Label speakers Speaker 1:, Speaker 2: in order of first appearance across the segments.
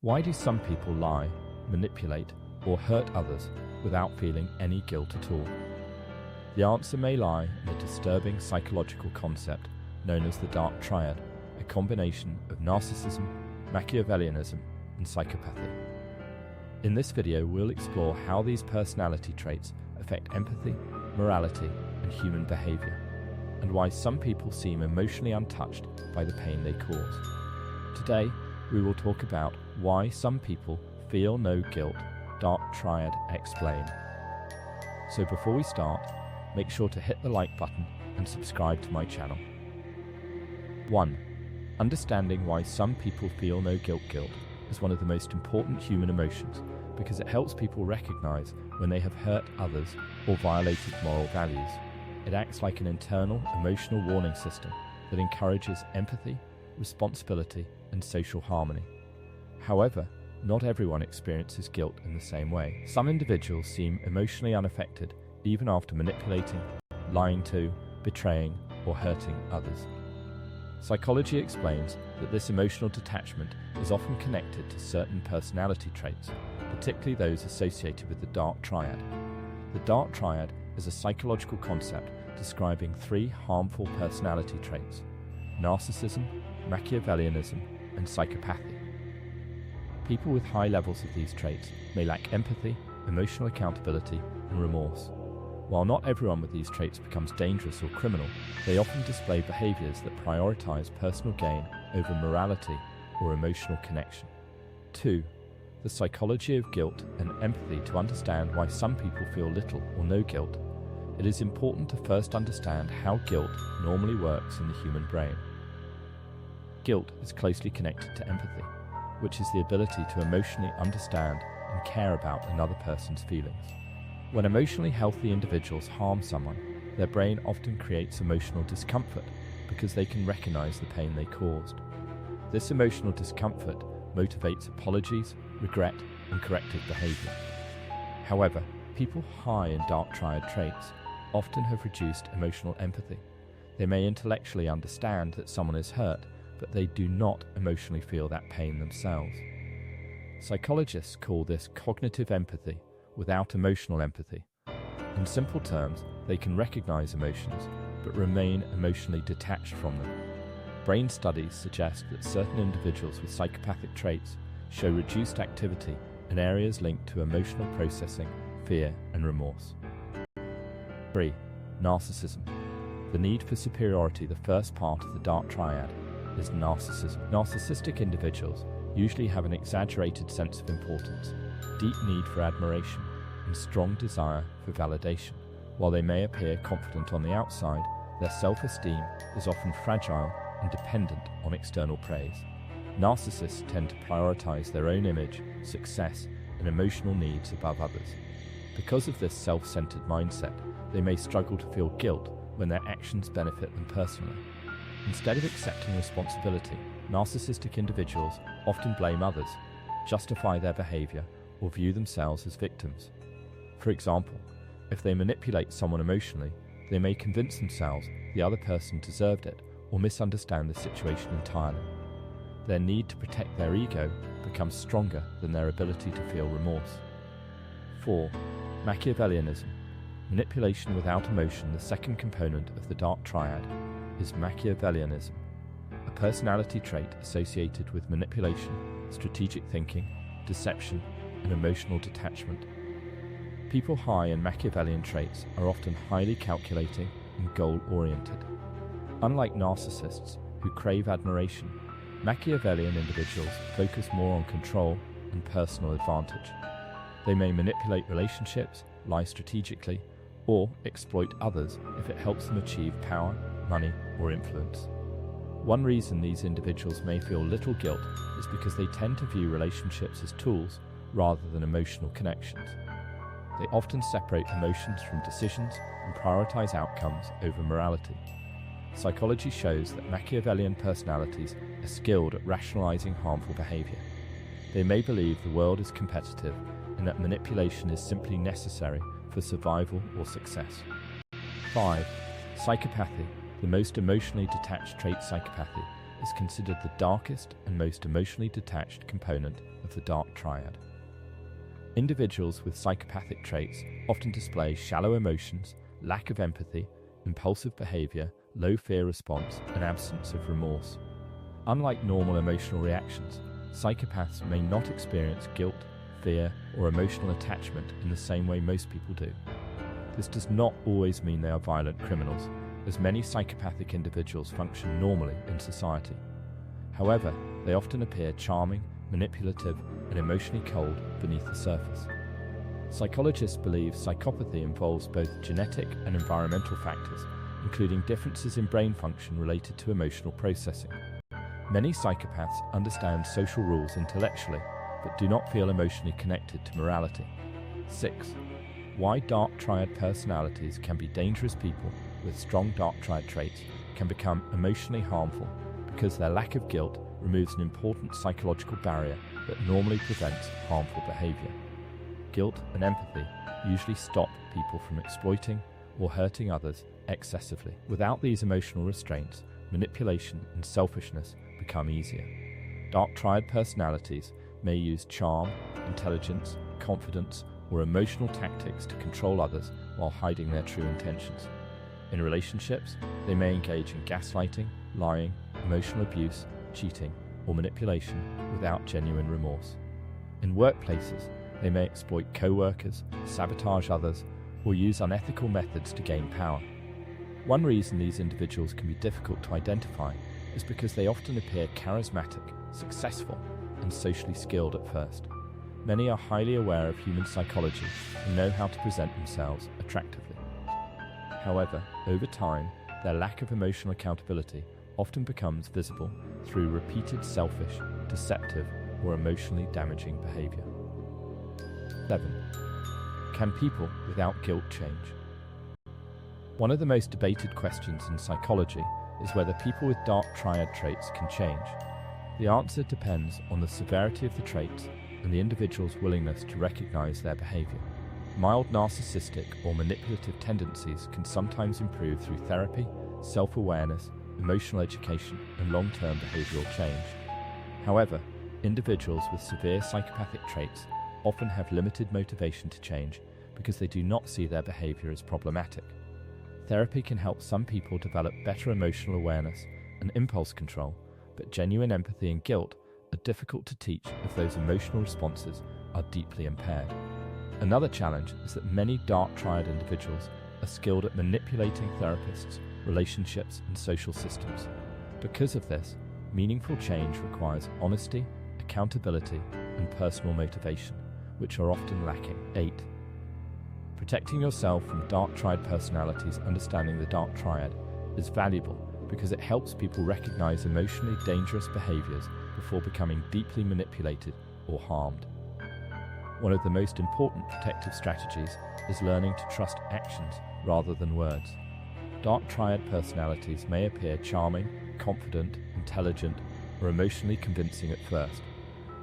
Speaker 1: Why do some people lie, manipulate, or hurt others without feeling any guilt at all? The answer may lie in a disturbing psychological concept known as the dark triad, a combination of narcissism, Machiavellianism, and psychopathy. In this video, we'll explore how these personality traits affect empathy, morality, and human behavior, and why some people seem emotionally untouched by the pain they cause. Today, we will talk about why some people feel no guilt, dark triad explained. So before we start, make sure to hit the like button and subscribe to my channel. 1. Understanding why some people feel no guilt is one of the most important human emotions because it helps people recognize when they have hurt others or violated moral values. It acts like an internal emotional warning system that encourages empathy, responsibility, and social harmony. However, not everyone experiences guilt in the same way. Some individuals seem emotionally unaffected even after manipulating, lying to, betraying, or hurting others. Psychology explains that this emotional detachment is often connected to certain personality traits, particularly those associated with the dark triad. The dark triad is a psychological concept describing three harmful personality traits: narcissism, Machiavellianism, and psychopathy. People with high levels of these traits may lack empathy, emotional accountability, and remorse. While not everyone with these traits becomes dangerous or criminal, they often display behaviors that prioritize personal gain over morality or emotional connection. 2. The psychology of guilt and empathy. To understand why some people feel little or no guilt, it is important to first understand how guilt normally works in the human brain. Guilt is closely connected to empathy, which is the ability to emotionally understand and care about another person's feelings. When emotionally healthy individuals harm someone, their brain often creates emotional discomfort because they can recognize the pain they caused. This emotional discomfort motivates apologies, regret, and corrective behavior. However, people high in dark triad traits often have reduced emotional empathy. They may intellectually understand that someone is hurt, but they do not emotionally feel that pain themselves. Psychologists call this cognitive empathy without emotional empathy. In simple terms, they can recognize emotions, but remain emotionally detached from them. Brain studies suggest that certain individuals with psychopathic traits show reduced activity in areas linked to emotional processing, fear, and remorse. 3. Narcissism. The need for superiority. The first part of the dark triad is narcissism. Narcissistic individuals usually have an exaggerated sense of importance, deep need for admiration, and strong desire for validation. While they may appear confident on the outside, their self-esteem is often fragile and dependent on external praise. Narcissists tend to prioritize their own image, success, and emotional needs above others. Because of this self-centered mindset, they may struggle to feel guilt when their actions benefit them personally. Instead of accepting responsibility, narcissistic individuals often blame others, justify their behavior, or view themselves as victims. For example, if they manipulate someone emotionally, they may convince themselves the other person deserved it or misunderstand the situation entirely. Their need to protect their ego becomes stronger than their ability to feel remorse. 4. Machiavellianism. Manipulation without emotion. The second component of the dark triad is Machiavellianism, a personality trait associated with manipulation, strategic thinking, deception, and emotional detachment. People high in Machiavellian traits are often highly calculating and goal-oriented. Unlike narcissists, who crave admiration, Machiavellian individuals focus more on control and personal advantage. They may manipulate relationships, lie strategically, or exploit others if it helps them achieve power, money, or influence. One reason these individuals may feel little guilt is because they tend to view relationships as tools rather than emotional connections. They often separate emotions from decisions and prioritize outcomes over morality. Psychology shows that Machiavellian personalities are skilled at rationalizing harmful behavior. They may believe the world is competitive and that manipulation is simply necessary for survival or success. 5. Psychopathy. The most emotionally detached trait. Psychopathy is considered the darkest and most emotionally detached component of the dark triad. Individuals with psychopathic traits often display shallow emotions, lack of empathy, impulsive behavior, low fear response, and absence of remorse. Unlike normal emotional reactions, psychopaths may not experience guilt, fear, or emotional attachment in the same way most people do. This does not always mean they are violent criminals, as many psychopathic individuals function normally in society. However, they often appear charming, manipulative, and emotionally cold beneath the surface. Psychologists believe psychopathy involves both genetic and environmental factors, including differences in brain function related to emotional processing. Many psychopaths understand social rules intellectually, but do not feel emotionally connected to morality. 6. Why dark triad personalities can be dangerous. People with strong dark triad traits can become emotionally harmful because their lack of guilt removes an important psychological barrier that normally prevents harmful behavior. Guilt and empathy usually stop people from exploiting or hurting others excessively. Without these emotional restraints, manipulation and selfishness become easier. Dark triad personalities may use charm, intelligence, confidence, or emotional tactics to control others while hiding their true intentions. In relationships, they may engage in gaslighting, lying, emotional abuse, cheating, or manipulation without genuine remorse. In workplaces, they may exploit co-workers, sabotage others, or use unethical methods to gain power. One reason these individuals can be difficult to identify is because they often appear charismatic, successful, and socially skilled at first. Many are highly aware of human psychology and know how to present themselves attractively. However, over time, their lack of emotional accountability often becomes visible through repeated selfish, deceptive, or emotionally damaging behavior. 7. Can people without guilt change? One of the most debated questions in psychology is whether people with dark triad traits can change. The answer depends on the severity of the traits and the individual's willingness to recognize their behavior. Mild narcissistic or manipulative tendencies can sometimes improve through therapy, self-awareness, emotional education, and long-term behavioral change. However, individuals with severe psychopathic traits often have limited motivation to change because they do not see their behavior as problematic. Therapy can help some people develop better emotional awareness and impulse control, but genuine empathy and guilt are difficult to teach if those emotional responses are deeply impaired. Another challenge is that many dark triad individuals are skilled at manipulating therapists, relationships, and social systems. Because of this, meaningful change requires honesty, accountability, and personal motivation, which are often lacking. 8. Protecting yourself from dark triad personalities. Understanding the dark triad is valuable because it helps people recognize emotionally dangerous behaviors before becoming deeply manipulated or harmed. One of the most important protective strategies is learning to trust actions rather than words. Dark triad personalities may appear charming, confident, intelligent, or emotionally convincing at first,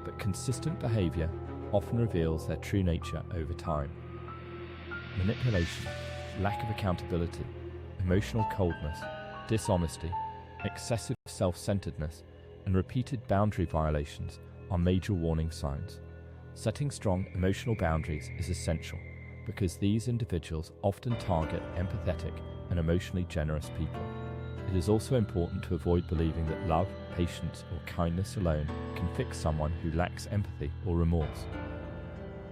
Speaker 1: but consistent behavior often reveals their true nature over time. Manipulation, lack of accountability, emotional coldness, dishonesty, excessive self-centeredness, and repeated boundary violations are major warning signs. Setting strong emotional boundaries is essential because these individuals often target empathetic and emotionally generous people. It is also important to avoid believing that love, patience, or kindness alone can fix someone who lacks empathy or remorse.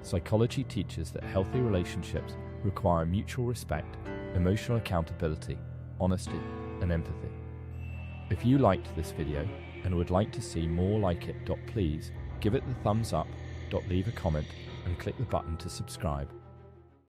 Speaker 1: Psychology teaches that healthy relationships require mutual respect, emotional accountability, honesty, and empathy. If you liked this video and would like to see more like it, please give it the thumbs up, leave a comment, and click the button to subscribe.